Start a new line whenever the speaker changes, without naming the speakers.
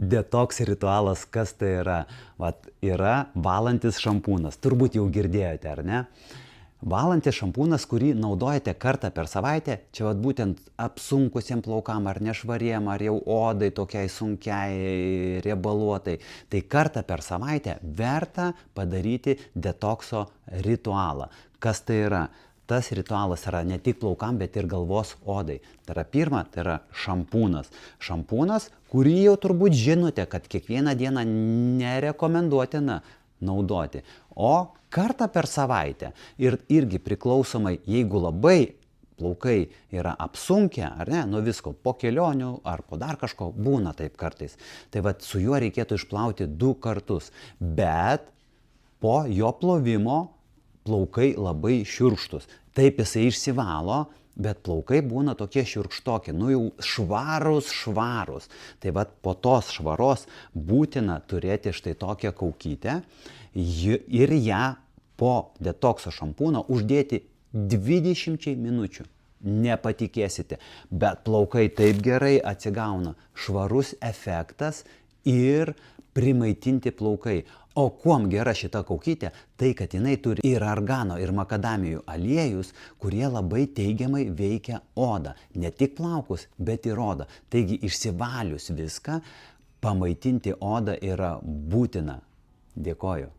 Detoks ritualas, kas tai yra? Vat yra valantis šampūnas. Turbūt jau girdėjote, ar ne? Valantis šampūnas, kurį naudojate kartą per savaitę, čia vat būtent apsunkusiem plaukam ar nešvariem, ar jau odai tokiai sunkiai, riebaluotai. Tai kartą per savaitę verta padaryti detokso ritualą. Kas tai yra? Tas ritualas yra ne tik plaukam, bet ir galvos odai. Tai yra pirma, tai yra šampūnas. Šampūnas, kurį jau turbūt žinote, kad kiekvieną dieną nerekomenduotina naudoti, o kartą per savaitę. Ir irgi priklausomai, jeigu labai plaukai yra apsunkę, ar ne, nuo visko, po kelionių ar po dar kažko, būna taip kartais. Tai vat su juo reikėtų išplauti 2 kartus, bet po jo plovimo plaukai labai šiurkštus. Taip jisai išsivalo, bet plaukai būna tokie šiurkštoki, jau švarus. Tai vat po tos švaros būtina turėti štai tokią kaukytę ir ją po detokso šampūno uždėti 20 minučių. Nepatikėsite, bet plaukai taip gerai atsigauna, švarus efektas ir primaitinti plaukai. O kuom gera šita kaukytė, tai kad jinai turi ir argano, ir makadamijų aliejus, kurie labai teigiamai veikia odą. Ne tik plaukus, bet ir odą. Taigi išsivalius viską, pamaitinti odą yra būtina. Dėkoju.